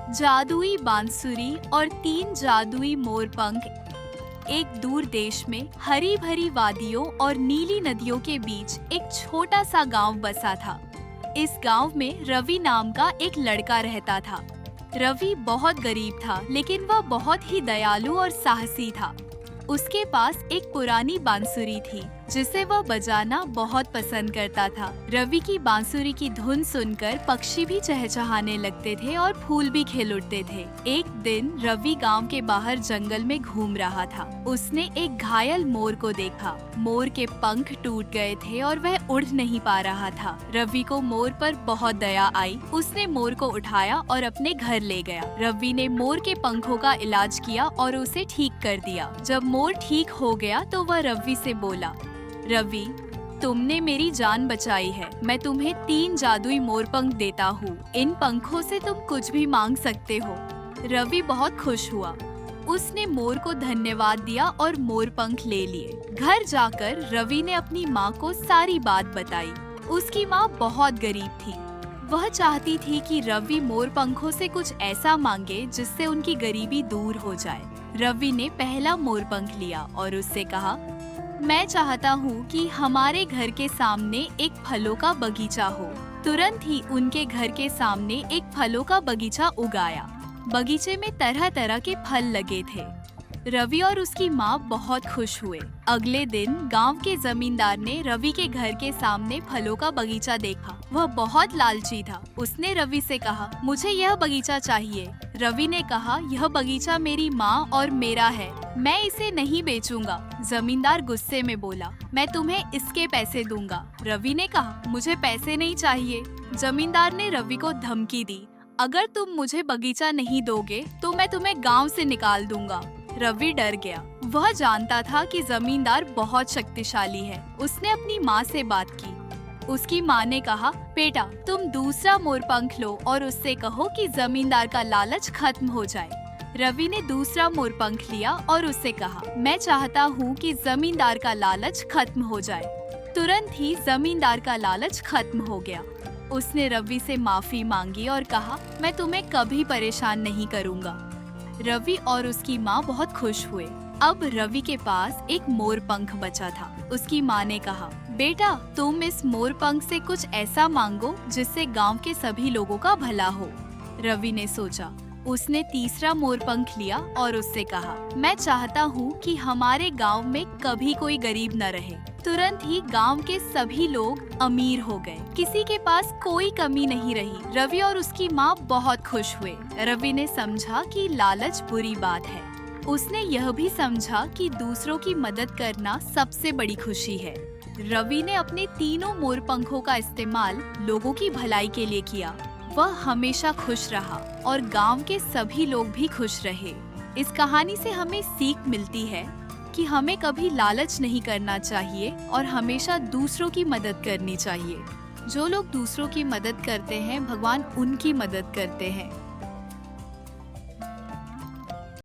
जादुई बांसुरी और 3 जादुई मोरपंख। एक दूर देश में हरी भरी वादियों और नीली नदियों के बीच एक छोटा सा गांव बसा था। इस गांव में रवि नाम का एक लड़का रहता था। रवि बहुत गरीब था, लेकिन वह बहुत ही दयालु और साहसी था। उसके पास एक पुरानी बांसुरी थी जिसे वह बजाना बहुत पसंद करता था। रवि की बांसुरी की धुन सुनकर पक्षी भी चहचहाने लगते थे और फूल भी खिल उठते थे। एक दिन रवि गांव के बाहर जंगल में घूम रहा था। उसने एक घायल मोर को देखा। मोर के पंख टूट गए थे और वह उड़ नहीं पा रहा था। रवि को मोर पर बहुत दया आई। उसने मोर को उठाया और अपने घर ले गया। रवि ने मोर के पंखों का इलाज किया और उसे ठीक कर दिया। जब मोर ठीक हो गया तो वह रवि से बोला, रवि, तुमने मेरी जान बचाई है। मैं तुम्हें 3 जादुई मोरपंख देता हूँ। इन पंखों से तुम कुछ भी मांग सकते हो। रवि बहुत खुश हुआ। उसने मोर को धन्यवाद दिया और मोरपंख ले लिए। घर जाकर रवि ने अपनी माँ को सारी बात बताई। उसकी माँ बहुत गरीब थी। वह चाहती थी कि रवि मोरपंखों से कुछ ऐसा मांगे जिससे उनकी गरीबी दूर हो जाए। रवि ने पहला मोरपंख लिया और उससे कहा, मैं चाहता हूँ कि हमारे घर के सामने एक फलों का बगीचा हो। तुरंत ही उनके घर के सामने एक फलों का बगीचा उगाया। बगीचे में तरह तरह के फल लगे थे। रवि और उसकी माँ बहुत खुश हुए। अगले दिन गांव के जमींदार ने रवि के घर के सामने फलों का बगीचा देखा। वह बहुत लालची था। उसने रवि से कहा, मुझे यह बगीचा चाहिए। रवि ने कहा, यह बगीचा मेरी माँ और मेरा है, मैं इसे नहीं बेचूंगा। जमींदार गुस्से में बोला, मैं तुम्हें इसके पैसे दूंगा। रवि ने कहा, मुझे पैसे नहीं चाहिए। जमींदार ने रवि को धमकी दी, अगर तुम मुझे बगीचा नहीं दोगे तो मैं तुम्हें गाँव से निकाल दूंगा। रवि डर गया। वह जानता था कि जमींदार बहुत शक्तिशाली है। उसने अपनी माँ से बात की। उसकी माँ ने कहा, बेटा, तुम दूसरा मोरपंख लो और उससे कहो कि जमींदार का लालच खत्म हो जाए। रवि ने दूसरा मोरपंख लिया और उससे कहा, मैं चाहता हूँ कि जमींदार का लालच खत्म हो जाए। तुरंत ही जमींदार का लालच खत्म हो गया। उसने रवि से माफी मांगी और कहा, मैं तुम्हें कभी परेशान नहीं करूँगा। रवि और उसकी माँ बहुत खुश हुए। अब रवि के पास एक मोरपंख बचा था। उसकी माँ ने कहा, बेटा, तुम इस मोरपंख से कुछ ऐसा मांगो जिससे गांव के सभी लोगों का भला हो। रवि ने सोचा। उसने तीसरा मोरपंख लिया और उससे कहा, मैं चाहता हूँ कि हमारे गांव में कभी कोई गरीब न रहे। तुरंत ही गांव के सभी लोग अमीर हो गए। किसी के पास कोई कमी नहीं रही। रवि और उसकी माँ बहुत खुश हुए। रवि ने समझा कि लालच बुरी बात है। उसने यह भी समझा कि दूसरों की मदद करना सबसे बड़ी खुशी है। रवि ने अपने तीनों मोरपंखों का इस्तेमाल लोगों की भलाई के लिए किया। वह हमेशा खुश रहा और गांव के सभी लोग भी खुश रहे। इस कहानी से हमें सीख मिलती है कि हमें कभी लालच नहीं करना चाहिए और हमेशा दूसरों की मदद करनी चाहिए। जो लोग दूसरों की मदद करते हैं, भगवान उनकी मदद करते हैं।